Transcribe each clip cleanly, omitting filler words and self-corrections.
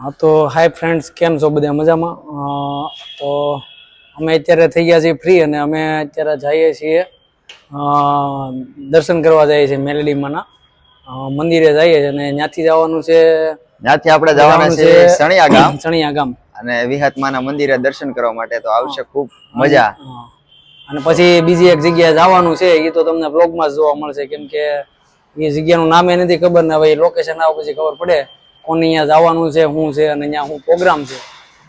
हाँ तो hi friends, केम छो बधा मजामां? तो અમે અત્યારે થઈ ગયા છીએ ફ્રી અને અમે અત્યારે જઈએ છીએ દર્શન કરવા જઈએ છીએ મેલડીમાંના મંદિરે જઈએ છીએ અને ત્યાંથી જવાનું છે. ત્યાંથી આપણે જવાના છે સણિયા ગામ અને વિહતમાના મંદિરે દર્શન કરવા માટે. તો આવશે ખૂબ મજા. અને પછી બીજી એક જગ્યાએ જવાનું છે, એ તો તમને બ્લોગમાં જ જોવા મળશે, કેમ કે એ જગ્યાનું નામે નથી ખબર ને હવે લોકેશન આવે પછી ખબર પડે કોને અહીંયા જવાનું છે, શું છે અને અહીંયા શું પ્રોગ્રામ છે.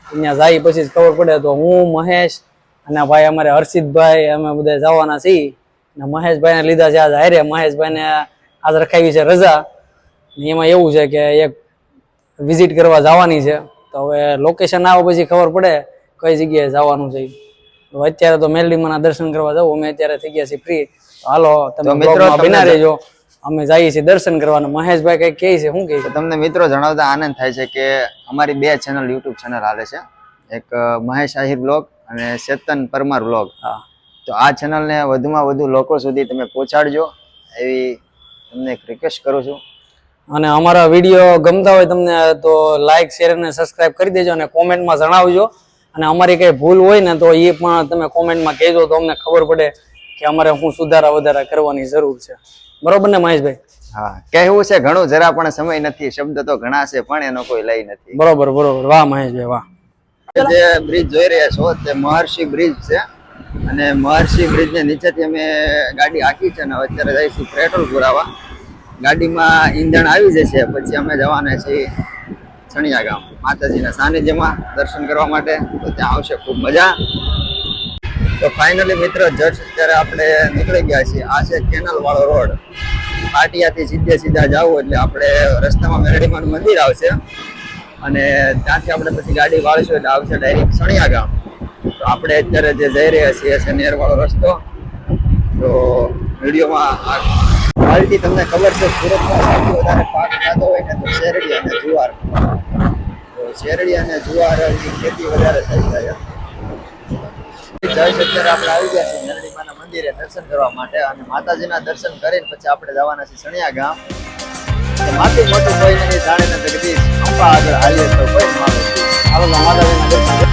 અહીંયા જાય પછી જ ખબર પડે. તો હું, મહેશ અને ભાઈ અમારે હર્ષિતભાઈ, અમે બધા જવાના છીએ. અને મહેશભાઈને લીધા છે આજ હારે. મહેશભાઈને આજ રખાવી છે રજા. એમાં એવું છે કે એક વિઝિટ કરવા જવાની છે, તો હવે લોકેશન આવે પછી ખબર પડે કઈ જગ્યાએ જવાનું છે. તો અત્યારે તો મેલડીમાંના દર્શન કરવા જવું. અમે અત્યારે થઈ ગયા છીએ ફ્રી. હાલો તમે મિત્રો બિના રહેજો, અમે જઈએ છીએ દર્શન કરવાના. મહેશભાઈ કઈ કહે છે, શું કહે છે? તમને મિત્રો જણાવતા આનંદ થાય છે કે અમારી બે ચેનલ યુટ્યુબ ચેનલ આવે છે, એક મહેશ આહિર બ્લોગ અને ચેતન પરમાર બ્લોગ. હા, તો આ ચેનલને વધુમાં વધુ લોકો સુધી તમે પહોંચાડજો એવી તમને એક રિક્વેસ્ટ કરું છું. અને અમારા વિડીયો ગમતા હોય તમને તો લાઈક, શેર અને સબસ્ક્રાઇબ કરી દેજો અને કોમેન્ટમાં જણાવજો. અને અમારી કઈ ભૂલ હોય ને તો એ પણ તમે કોમેન્ટમાં કહેજો, તો અમને ખબર પડે કે અમારે શું સુધારા વધારા કરવાની જરૂર છે. બરોબર ને મહેશભાઈ? હા, કહેવું છે ઘણું, જરા પણ સમય નથી. શબ્દ તો ઘણા છે પણ એનો કોઈ લઈ નથી. બરોબર બરોબર. વાહ મહેશભાઈ વાહ. જે બ્રિજ જોઈ રહ્યા છો તે મહર્ષિ બ્રિજ છે અને મહર્ષિ બ્રિજ ને નીચેથી અમે ગાડી આખી છે ને અત્યારે જઈશું પેટ્રોલ પુરાવા. ગાડીમાં ઈંધણ આવી જશે પછી અમે જવાના છીએ સણિયા ગામ માતાજીના સાનિધ્યમાં દર્શન કરવા માટે. તો ત્યાં આવશે ખૂબ મજા. તો ફાઇનલી મિત્રો જસ્ટ અત્યારે આપણે નીકળી ગયા છીએ. આ છે કેનલ વાળો રોડ. પાટિયાથી સીધા જાવ એટલે આપણે રસ્તામાં મેલડીમાનું મંદિર આવશે અને ત્યાંથી આપણે પછી ગાડી વાળીશું એટલે આવશે ડાયરેક્ટ સણિયા ગામ. તો આપણે અત્યારે જે જઈ રહ્યા છીએ છે નેર વાળો રસ્તો. તો વિડીયોમાં ક્વોલિટી તમને ખબર છે, સુરતમાં સૌથી વધારે પાક થતો હોય ને તો શેરડી અને જુવાર. તો શેરડી અને જુવારની ખેતી વધારે થઈ જાય. અત્યારે આપણે આવી ગયા છીએ મેલડીમાના મંદિરે દર્શન કરવા માટે અને માતાજીના દર્શન કરીને પછી આપણે જવાના છીએ સણિયા ગામ. માથી મોટું કોઈ નહીં જાણે ને જગદીશ અંબા આગળ હાલીએ તો કોઈ માનો. હાલો માતાજીના દર્શન.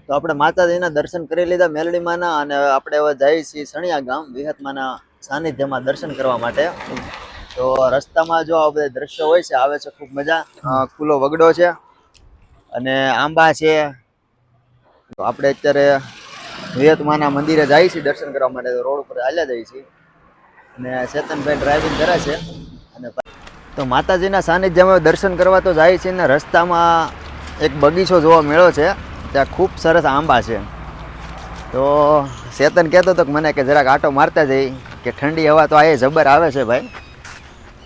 તો આપણે માતાજીના દર્શન કરી લીધા મેલડીમાના અને આપણે હવે જઈએ છીએ સણિયા ગામ વિહતમાના સાનિધ્યમાં દર્શન કરવા માટે. તો રસ્તામાં જો આ બધા દ્રશ્યો હોય છે, આવે છે ખૂબ મજા. ખુલ્લો વગડો છે અને આંબા છે. તો આપણે અત્યારે વિહતમાના મંદિરે જઈએ છીએ દર્શન કરવા માટે. તો રોડ ઉપર હાલ્યા જઈએ છીએ અને ચેતનભાઈ ડ્રાઇવિંગ કરે છે. અને તો માતાજીના સાનિધ્યમાં દર્શન કરવા તો જાય છે ને રસ્તામાં એક બગીચો જોવા મળ્યો છે. ત્યાં ખૂબ સરસ આંબા છે. તો ચેતન કહેતો હતો કે મને કે જરાક આટો મારતા જઈ, કે ઠંડી હવા તો આ જબર આવે છે ભાઈ.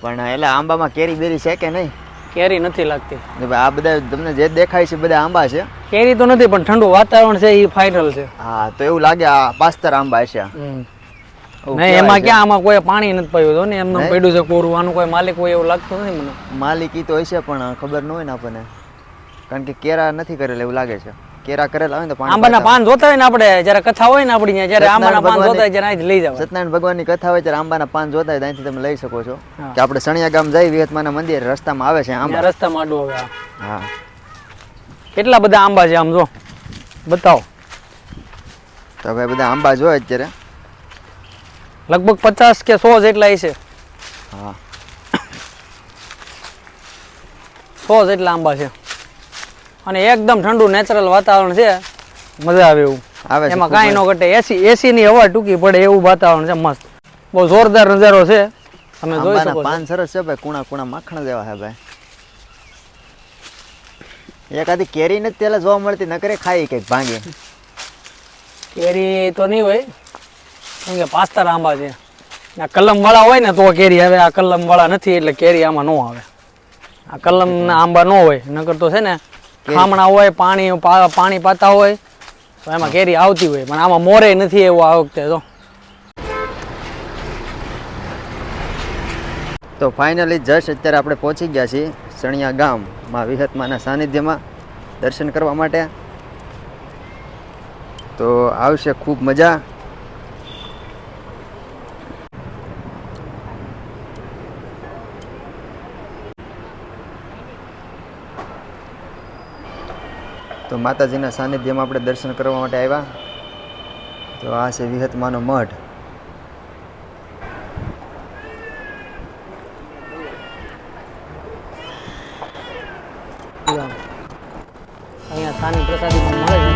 પણ એટલે આંબામાં કેરી બેરી છે કે નહીં? કેરી નથી લાગતી. આ બધા તમને જે દેખાય છે બધા આંબા છે. કેરી તો નથી પણ ઠંડુ વાતાવરણ છે એ ફાઇનલ છે. હા, તો એવું લાગે આ પાસ્તર આંબા છે. નહીં, એમાં ક્યાં આમાં કોઈ પાણી નથી પાયું ને એમનું પડ્યું છે કોરું. આનું કોઈ માલિક હોય એવું લાગતું નથી મને. માલિકી તો હશે પણ ખબર ન હોય ને આપણને, કારણ કે કેરા નથી કરેલા એવું લાગે છે. કેરા કરેલા હોય ને તો આંબાના પાન જોતા હોય ને આપણે જયારે કથા હોય ને આપણી જયારે આંબાના પાન જોતા હોય ત્યારે અહીંથી લઈ જાવ. સત્યનારાયણ ભગવાનની કથા હોય ત્યારે આંબાના પાન જોતા હોય ત્યાંથી તમે લઈ શકો છો. કે આપણે સણિયા ગામ જઈ વિહતમાના મંદિર રસ્તામાં આવે છે આંબા. રસ્તામાં આડું હવે. હા, કેટલા બધા આંબા છે આમ જો, બતાવો. તો હવે બધા આંબા જો અત્યારે લગભગ 50 કે 100 જેટલા છે. હા, 100 જેટલા આંબા છે અને એકદમ ઠંડુ નેચરલ વાતાવરણ છે. મજા આવે એવું આવે છે. એમાં કાંઈ ન ઘટે. એસી ની હવા ટૂંકી પડે એવું વાતાવરણ છે. મસ્ત, બહુ જોરદાર નજારો છે. તમે જોઈ શકો છો. પાન સરસ છે ભાઈ, કુણા કુણા માખણ જેવા છે ભાઈ. એકાદી કેરી નથી પેલા જોવા મળતી, નકરે ખાઈ કંઈક ભાંગી. કેરી તો નહીં હોય કેમ કે પાસ્તર આંબા છે. આ કલમ વાળા હોય ને તો કેરી આવે, આ કલમ વાળા નથી એટલે કેરી આમાં ન આવે. આ કલમ ના આંબા ન હોય, નકર તો છે ને ખામણા હોય, પાણી પાતા હોય તો એમાં કેરી આવતી હોય, પણ આમાં મોરે નથી એવું આ વખતે. તો ફાઇનલી જસ્ટ અત્યારે આપણે પહોંચી ગયા છીએ સણિયા ગામમાં વિહતમાના સાનિધ્યમાં દર્શન કરવા માટે. તો આવશે ખૂબ મજા. તો માતાજીના સાનિધ્યમાં આપણે દર્શન કરવા માટે આવ્યા. તો આ છે વિહતમાનો મઠ. અહીંયા સ્થાનિક પ્રસાદી પણ મળે છે.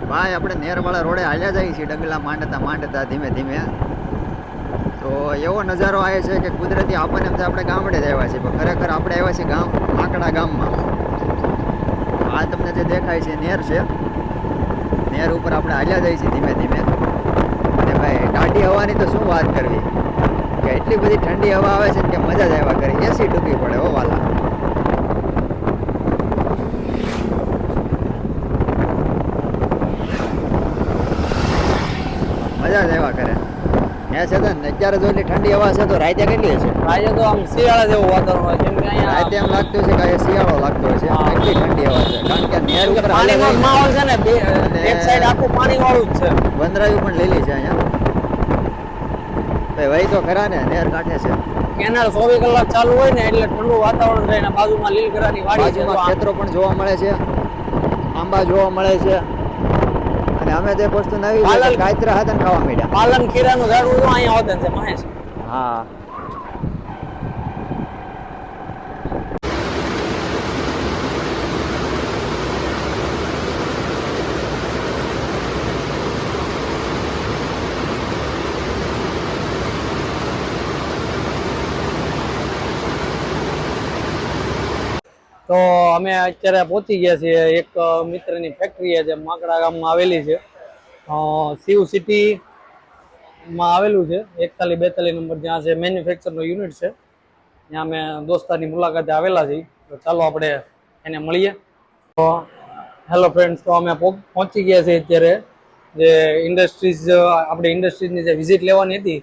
ભાઈ આપણે નેરવાળા રોડે હાલ્યા જઈએ છીએ, ડગલા માંડતા ધીમે ધીમે. તો એવો નજારો આવે છે કે કુદરતી આપણને એમ આપણે ગામડે જ આવ્યા છીએ, પણ ખરેખર આપણે આવ્યા છીએ માકડા ગામમાં. આ તમને જે દેખાય છે નેર છે, નેર ઉપર આપણે હાલ્યા જઈએ છીએ ધીમે ધીમે. અને ભાઈ ટાઢી હવાની તો શું વાત કરવી, કે એટલી બધી ઠંડી હવા આવે છે કે મજા જ આવ્યા કરે. એસી ડૂબી પડે હો વાલા. મજા જ આવ્યા કરે. ત્યાં છે ને અત્યારે જો એટલી ઠંડી હવા છે, તો રાતે કેટલી હશે? આજે તો આમ શિયાળા જેવું વાતાવરણ હોય, કેમ કે અહીંયા રાતે એમ લાગતું છે કે શિયાળો લાગતો હશે, એટલી ઠંડી હવા છે. કારણ કે નેર ઉપર પાણીનો માહોલ છે ને, એક સાઈડ આખું પાણી વાળું જ છે. વંદરાયું પણ લીલી છે અહીંયા. ભાઈ વહી તો ખરા ને, નેર કાંઠે છે. કેનાલ 24 કલાક ચાલુ હોય ને એટલે ઠંડુ વાતાવરણ રહે ને બાજુમાં લીલગરાની વાડી છે, બાજુમાં ખેતરો પણ જોવા મળે છે, આંબા જોવા મળે છે. અને અમે તે વસ્તુ નવી કાયતરા હતા ને ખાવા માંડ્યા. પાલન ખીરાનું ઝાડવું તો અહીંયા હોત છે મહેશ. હા તો અમે અત્યારે પહોંચી ગયા છીએ એક મિત્રની ફેક્ટરી છે માકડા ગામમાં આવેલી છે. શિવ સિટીમાં આવેલું છે, 41-42 નંબર, જ્યાં છે મેન્યુફેક્ચરનો યુનિટ છે. ત્યાં અમે દોસ્તારની મુલાકાતે આવેલા છીએ. તો ચાલો આપણે એને મળીએ. તો હેલો ફ્રેન્ડ્સ, તો અમે પહોંચી ગયા છીએ અત્યારે જે ઇન્ડસ્ટ્રીઝ, આપણે ઇન્ડસ્ટ્રીઝની જે વિઝિટ લેવાની હતી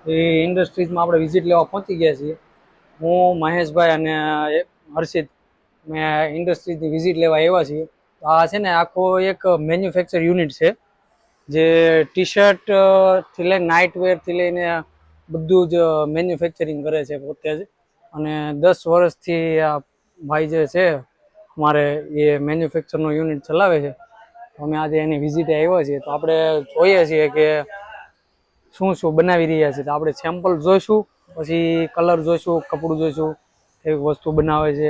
એ ઇન્ડસ્ટ્રીઝમાં આપણે વિઝિટ લેવા પહોંચી ગયા છીએ. હું, મહેશભાઈ અને હર્ષિત મેં ઇન્ડસ્ટ્રીઝની વિઝિટ લેવા આવ્યા છીએ. આ છે ને આખો એક મેન્યુફેક્ચર યુનિટ છે, જે ટી શર્ટ થી લઈને નાઇટવેરથી લઈને બધું જ મેન્યુફેક્ચરિંગ કરે છે પોતે જ. અને 10 વર્ષથી આ ભાઈ જે છે અમારે એ મેન્યુફેક્ચરનો યુનિટ ચલાવે છે. અમે આજે એની વિઝિટે આવ્યા છીએ. તો આપણે જોઈએ છીએ કે શું શું બનાવી રહ્યા છે. તો આપણે સેમ્પલ જોઈશું, પછી કલર જોઈશું, કપડું જોઈશું, કેવી વસ્તુ બનાવે છે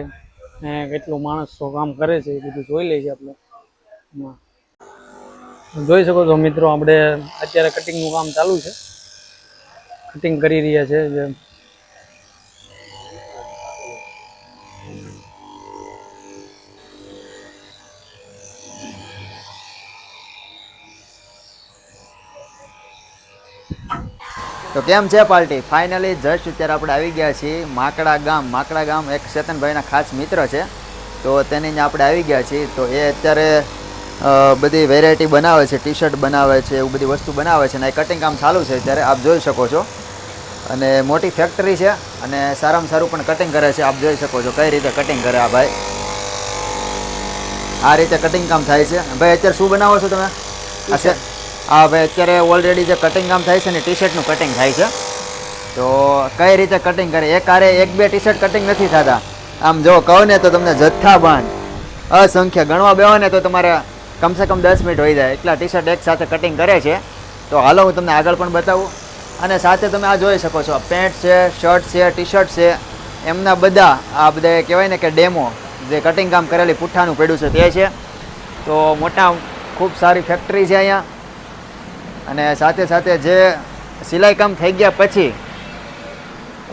ને કેટલું માણસો કામ કરે છે એ બધું જોઈ લઈએ આપણે. જોઈ શકો છો મિત્રો, આપણે અત્યારે કટિંગનું કામ ચાલુ છે, કટિંગ કરી રહ્યા છે. જે તો કેમ છે પાર્ટી? ફાઇનલી જસ્ટ અત્યારે આપણે આવી ગયા છીએ માકડા ગામ. માકડા ગામ એક ચેતનભાઈના ખાસ મિત્ર છે, તો તેની આપણે આવી ગયા છીએ. તો એ અત્યારે બધી વેરાયટી બનાવે છે, ટી શર્ટ બનાવે છે, એવું બધી વસ્તુ બનાવે છે. અને એ કટિંગ કામ ચાલુ છે અત્યારે, આપ જોઈ શકો છો. અને મોટી ફેક્ટરી છે અને સારામાં સારું પણ કટિંગ કરે છે. આપ જોઈ શકો છો કઈ રીતે કટિંગ કરે આ ભાઈ. આ રીતે કટિંગ કામ થાય છે. ભાઈ અત્યારે શું બનાવો છો તમે? હા ભાઈ, અત્યારે ઓલરેડી જે કટિંગ કામ થાય છે ને ટી શર્ટનું કટિંગ થાય છે. તો કઈ રીતે કટિંગ કરે? એક આરે 1-2 ટી શર્ટ કટિંગ નથી થતા. આમ જો કહો ને તો તમને જથ્થાબંધ અસંખ્ય ગણવા બેહો ને તો તમારે કમસે કમ 10 મિનિટ હોઈ જાય એટલા ટી શર્ટ એક સાથે કટિંગ કરે છે. તો હાલો હું તમને આગળ પણ બતાવું. અને સાથે તમે આ જોઈ શકો છો, પેન્ટ છે, શર્ટ છે, ટી શર્ટ છે, એમના બધા આ બધા કહેવાય ને કે ડેમો જે કટિંગ કામ કરેલી પુઠ્ઠાનું પડ્યું છે તે છે. તો મોટા ખૂબ સારી ફેક્ટરી છે અહીંયા. અને સાથે સાથે જે સિલાઈ કામ થઈ ગયા પછી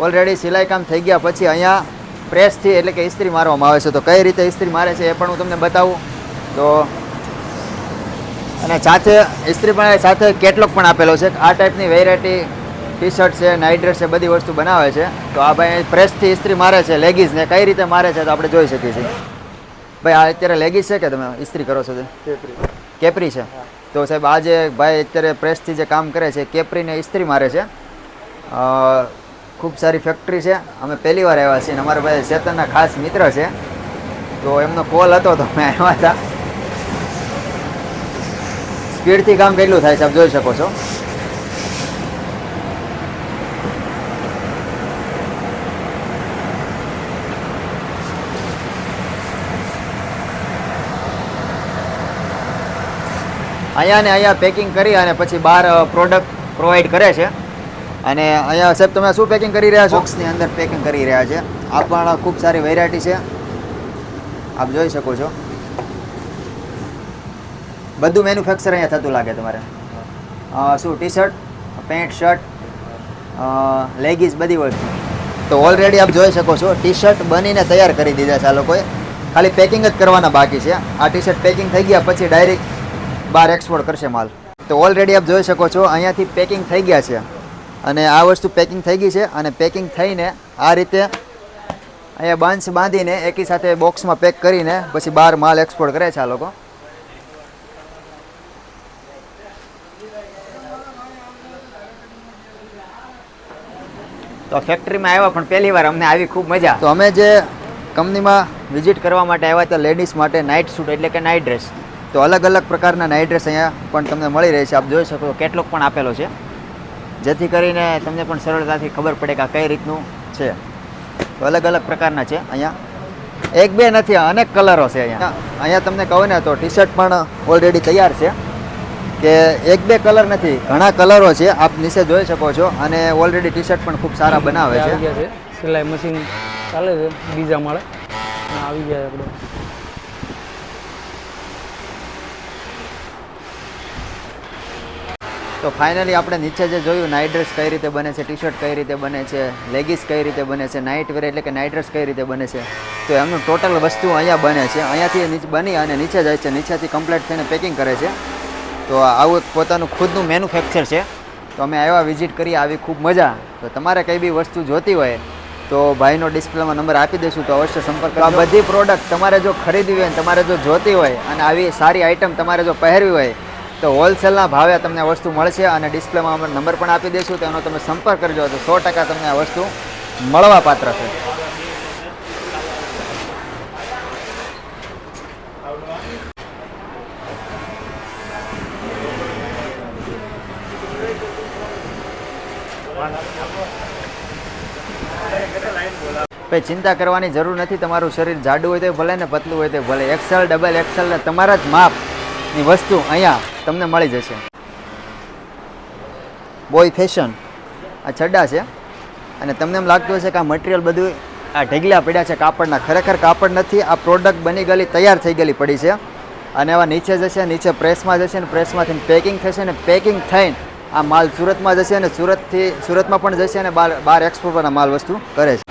ઓલરેડી સિલાઈ કામ થઈ ગયા પછી અહીંયા પ્રેસથી એટલે કે ઇસ્ત્રી મારવામાં આવે છે. તો કઈ રીતે ઇસ્ત્રી મારે છે એ પણ હું તમને બતાવું. તો અને સાથે ઇસ્ત્રી પણ સાથે કેટલોગ પણ આપેલો છે. આ ટાઈપની વેરાયટી ટી શર્ટ છે, નાઇટ ડ્રેસ છે, બધી વસ્તુ બનાવે છે. તો આ ભાઈ પ્રેસથી ઇસ્ત્રી મારે છે લેગીઝને. કઈ રીતે મારે છે તો આપણે જોઈ શકીએ છીએ. ભાઈ આ અત્યારે લેગીઝ છે કે તમે ઇસ્ત્રી કરો છો? કેપરી છે. તો સાહેબ આ જે ભાઈ અત્યારે પ્રેસથી જે કામ કરે છે કેપરીને ઇસ્ત્રી મારે છે. ખૂબ સારી ફેક્ટરી છે. અમે પહેલી વાર આવ્યા છીએ. અમારા ભાઈ ચેતનના ખાસ મિત્ર છે. તો એમનો કોલ હતો તો મેં આવ્યા હતા. સ્પીડથી કામ કેટલું થાય છે આપ જોઈ શકો છો. અહીંયા ને અહીંયા પેકિંગ કરી અને પછી બહાર પ્રોડક્ટ પ્રોવાઈડ કરે છે. અને અહીંયા સાહેબ તમે શું પેકિંગ કરી રહ્યા છો? બોક્સની અંદર પેકિંગ કરી રહ્યા છે. આ પણ ખૂબ સારી વેરાયટી છે, આપ જોઈ શકો છો. બધું મેન્યુફેક્ચર અહીંયા થતું લાગે તમારે. શું T shirt, pant, shirt, leggings બધી વસ્તુ. તો ઓલરેડી આપ જોઈ શકો છો ટી શર્ટ બનીને તૈયાર કરી દીધા છે આ લોકોએ. ખાલી પેકિંગ જ કરવાના બાકી છે. આ ટી શર્ટ પેકિંગ થઈ ગયા પછી ડાયરેક્ટ બહાર એક્સપોર્ટ કરશે માલ. તો ઓલરેડી આપ જોઈ શકો છો અહીંયાથી પેકિંગ થઈ ગયા છે. અને આ વસ્તુ પેકિંગ થઈ ગઈ છે. અને પેકિંગ થઈને આ રીતે અહીંયા બંચ બાંધીને એકી સાથે બોક્સમાં પેક કરીને પછી બહાર માલ એક્સપોર્ટ કરે છે આ લોકો. તો ફેક્ટરીમાં આવ્યા પણ પહેલી વાર અમને આવી ખૂબ મજા. તો અમે જે કંપનીમાં વિઝિટ કરવા માટે આવ્યા હતા લેડીઝ માટે નાઇટ સૂટ એટલે કે નાઇટ ડ્રેસ. તો અલગ અલગ પ્રકારના નાઇટ ડ્રેસ અહીંયા પણ તમને મળી રહે છે. આપ જોઈ શકો છો કેટલોગ પણ આપેલો છે, જેથી કરીને તમને પણ સરળતાથી ખબર પડે કે આ કઈ રીતનું છે. તો અલગ અલગ પ્રકારના છે અહીંયા. એક બે નથી, અનેક કલરો છે અહીંયા. અહીંયા તમને કહું ને તો ટી શર્ટ પણ ઓલરેડી તૈયાર છે. કે એક બે કલર નથી, ઘણા કલરો છે. આપ નીચે જોઈ શકો છો. અને ઓલરેડી ટી શર્ટ પણ ખૂબ સારા બનાવે છે. સિલાઈ મશીન ચાલે છે બીજા માળે આવી ગયા આપણે. તો ફાઇનલી આપણે નીચે જે જોયું નાઇટ ડ્રેસ કઈ રીતે બને છે, ટી શર્ટ કઈ રીતે બને છે, લેગીસ કઈ રીતે બને છે, નાઇટ વેર એટલે કે નાઇટ ડ્રેસ કઈ રીતે બને છે, તો એમનું ટોટલ વસ્તુ અહીંયા બને છે. અહીંયાથી બની અને નીચે જાય છે, નીચેથી કમ્પ્લીટ થઈને પેકિંગ કરે છે. તો આવું એક પોતાનું ખુદનું મેન્યુફેક્ચર છે. તો અમે આવ્યા વિઝિટ કરી, આવી ખૂબ મજા. તો તમારે કઈ બી વસ્તુ જોતી હોય તો ભાઈનો ડિસ્પ્લેમાં નંબર આપી દઈશું, તો અવશ્ય સંપર્ક કરો. આ બધી પ્રોડક્ટ તમારે જો ખરીદવી હોય, તમારે જો જોતી હોય અને આવી સારી આઇટમ તમારે જો પહેરવી હોય તો હોલસેલના ભાવે તમને આ વસ્તુ મળશે. અને ડિસ્પ્લેમાં અમે નંબર પણ આપી દઈશું, તો એનો તમે સંપર્ક કરજો તો 100% તમને આ વસ્તુ મળવા પાત્ર છે. ભાઈ ચિંતા કરવાની જરૂર નથી. તમારું શરીર જાડું હોય તો ભલે ને પતલું હોય તો ભલે, XL, XXL ને તમારા જ માપની વસ્તુ અહીંયા તમને મળી જશે. બોય ફેશન આ છડ્ડા છે. અને તમને એમ લાગતું હશે કે આ મટીરિયલ બધું આ ઢગલા પડ્યા છે કાપડના. ખરેખર કાપડ નથી, આ પ્રોડક્ટ બની ગયેલી તૈયાર થઈ ગયેલી પડી છે. અને એવા નીચે જશે, નીચે પ્રેસમાં જશે ને પ્રેસમાંથી પેકિંગ થશે ને પેકિંગ થઈને આ માલ સુરતમાં જશે અને સુરતમાં પણ જશે અને બહાર એક્સપોર્ટના માલ વસ્તુ કરે છે.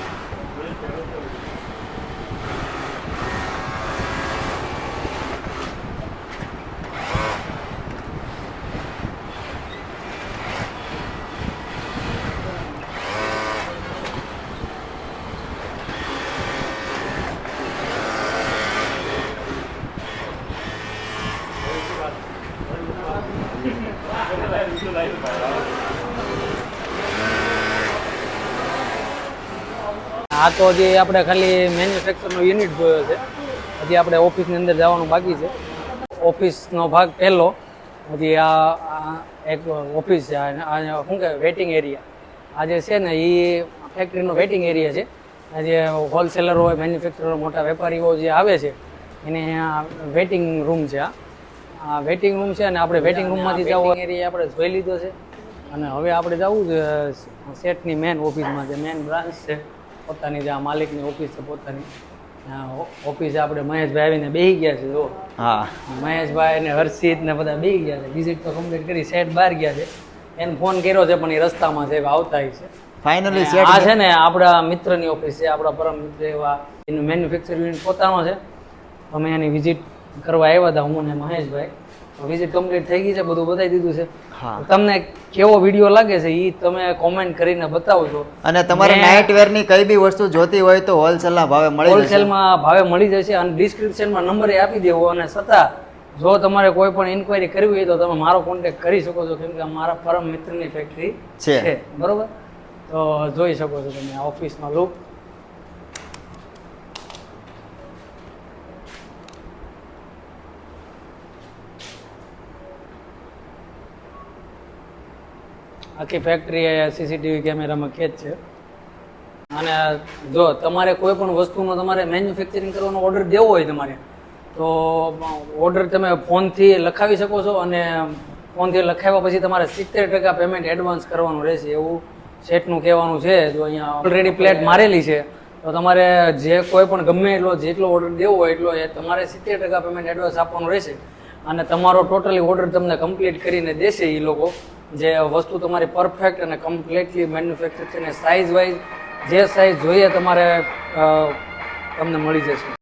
આ તો હજી આપણે ખાલી મેન્યુફેક્ચરનો યુનિટ જોયો છે. હજી આપણે ઓફિસની અંદર જવાનું બાકી છે. ઓફિસનો ભાગ પહેલો. હજી આ એક ઓફિસ છે, શું કહેવાય વેઇટિંગ એરિયા. આ જે છે ને એ ફેક્ટરીનો વેઇટિંગ એરિયા છે. આ જે હોલસેલર હોય, મેન્યુફેક્ચરર, મોટા વેપારીઓ જે આવે છે એને વેઇટિંગ રૂમ છે. આ વેઇટિંગ રૂમ છે અને આપણે વેઇટિંગ રૂમમાંથી જવું એરિયા આપણે જોઈ લીધો છે. અને હવે આપણે જવું છે સેટની મેન ઓફિસમાં, જે મેન બ્રાન્ચ છે પોતાની જે આ માલિકની ઓફિસ છે પોતાની ઓફિસે આપણે મહેશભાઈ આવીને બેસી ગયા છે જો હા મહેશભાઈ ને હર્ષિત ને બધા બેસી ગયા છે વિઝિટ તો કમ્પ્લીટ કરી સેટ બહાર ગયા છે એને ફોન કર્યો છે પણ એ રસ્તામાં છે આવતા છે ફાઇનલી અને આ છે ને આપણા મિત્રની ઓફિસ છે આપણા પરમ મિત્ર એવા એનું મેન્યુફેક્ચર યુનિટ પોતાનો છે અમે એની વિઝિટ કરવા આવ્યા હતા હું ને મહેશભાઈ વિઝિટ કમ્પ્લીટ થઈ ગઈ છે બધું બતાવી દીધું છે હા તમને કેવો વિડીયો લાગે છે એ તમે કોમેન્ટ કરીને બતાવજો અને તમારે નાઇટ વેર ની કઈ બી વસ્તુ જોતી હોય તો હોલસેલ ના ભાવે મળી જશે હોલસેલમાં ભાવે મળી જશે અને ડિસ્ક્રિપ્શનમાં નંબર આપી દેવો અને છતાં જો તમારે કોઈ પણ ઇન્ક્વાયરી કરવી હોય તો તમે મારો કોન્ટેક્ટ કરી શકો છો કેમ કે મારા પરમ મિત્રની ફેક્ટરી છે બરોબર તો જોઈ શકો છો તમે આ ઓફિસનો લુક આખી ફેક્ટરી સીસીટીવી કેમેરામાં કેદ છે અને જો તમારે કોઈ પણ વસ્તુનો તમારે મેન્યુફેક્ચરિંગ કરવાનો ઓર્ડર દેવો હોય તમારે તો ઓર્ડર તમે ફોનથી લખાવી શકો છો અને ફોનથી લખાવ્યા પછી તમારે 70% પેમેન્ટ એડવાન્સ કરવાનું રહેશે એવું સેટનું કહેવાનું છે જો અહીંયા ઓલરેડી પ્લેટ મારેલી છે તો તમારે જે કોઈ પણ ગમે એટલો જેટલો ઓર્ડર દેવો હોય એટલો એ તમારે 70% પેમેન્ટ એડવાન્સ આપવાનું રહેશે અને તમારો ટોટલી ઓર્ડર તમને કમ્પ્લીટ કરીને દેશે એ લોકો જે વસ્તુ તમારી પરફેક્ટ અને કમ્પ્લીટલી મેન્યુફેક્ચર છે ને સાઇઝ વાઇઝ જે સાઇઝ જોઈએ તમારે તમને મળી જશે